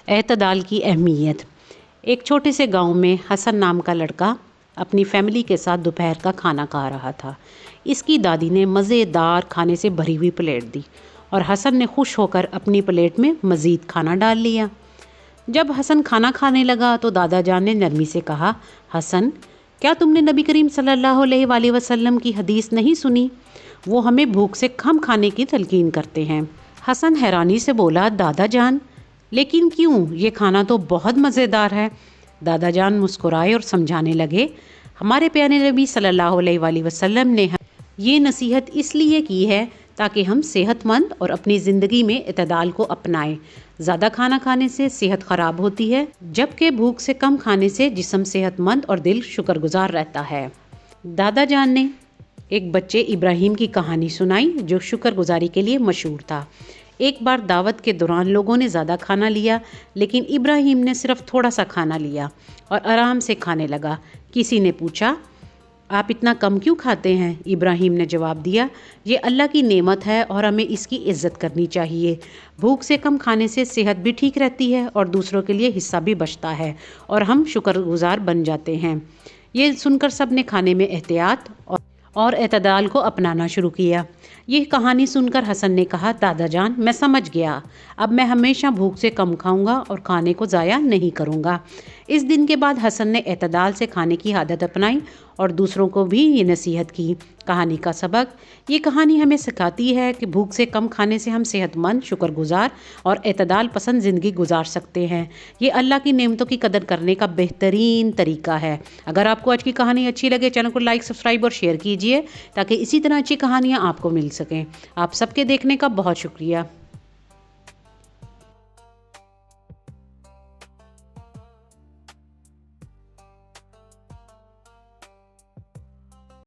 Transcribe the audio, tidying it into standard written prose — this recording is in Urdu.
اعتدال کی اہمیت۔ ایک چھوٹے سے گاؤں میں حسن نام کا لڑکا اپنی فیملی کے ساتھ دوپہر کا کھانا کھا رہا تھا۔ اس کی دادی نے مزیدار کھانے سے بھری ہوئی پلیٹ دی اور حسن نے خوش ہو کر اپنی پلیٹ میں مزید کھانا ڈال لیا۔ جب حسن کھانا کھانے لگا تو دادا جان نے نرمی سے کہا، حسن، کیا تم نے نبی کریم صلی اللہ علیہ وآلہ وسلم کی حدیث نہیں سنی؟ وہ ہمیں بھوک سے کم کھانے کی تلقین کرتے ہیں۔ حسن حیرانی سے بولا، دادا جان، لیکن کیوں؟ یہ کھانا تو بہت مزیدار ہے۔ دادا جان مسکرائے اور سمجھانے لگے، ہمارے پیارے نبی صلی اللہ علیہ وآلہ وسلم نے یہ نصیحت اس لیے کی ہے تاکہ ہم صحت مند اور اپنی زندگی میں اعتدال کو اپنائیں۔ زیادہ کھانا کھانے سے صحت خراب ہوتی ہے، جبکہ بھوک سے کم کھانے سے جسم صحت مند اور دل شکر گزار رہتا ہے۔ دادا جان نے ایک بچے ابراہیم کی کہانی سنائی جو شکر گزاری کے لیے مشہور تھا۔ ایک بار دعوت کے دوران لوگوں نے زیادہ کھانا لیا، لیکن ابراہیم نے صرف تھوڑا سا کھانا لیا اور آرام سے کھانے لگا۔ کسی نے پوچھا، آپ اتنا کم کیوں کھاتے ہیں؟ ابراہیم نے جواب دیا، یہ اللہ کی نعمت ہے اور ہمیں اس کی عزت کرنی چاہیے۔ بھوک سے کم کھانے سے صحت بھی ٹھیک رہتی ہے اور دوسروں کے لیے حصہ بھی بچتا ہے اور ہم شکر گزار بن جاتے ہیں۔ یہ سن کر سب نے کھانے میں احتیاط اور اعتدال کو اپنانا شروع کیا۔ یہ کہانی سن کر حسن نے کہا، دادا جان، میں سمجھ گیا، اب میں ہمیشہ بھوک سے کم کھاؤں گا اور کھانے کو ضائع نہیں کروں گا۔ اس دن کے بعد حسن نے اعتدال سے کھانے کی عادت اپنائی اور دوسروں کو بھی یہ نصیحت کی۔ کہانی کا سبق، یہ کہانی ہمیں سکھاتی ہے کہ بھوک سے کم کھانے سے ہم صحت مند، شکر گزار اور اعتدال پسند زندگی گزار سکتے ہیں۔ یہ اللہ کی نعمتوں کی قدر کرنے کا بہترین طریقہ ہے۔ اگر آپ کو آج کی کہانی اچھی لگے، چینل کو لائک، سبسکرائب اور شیئر کیجیے تاکہ اسی طرح اچھی کہانیاں آپ کو مل سکیں۔ آپ سب کے دیکھنے کا بہت شکریہ۔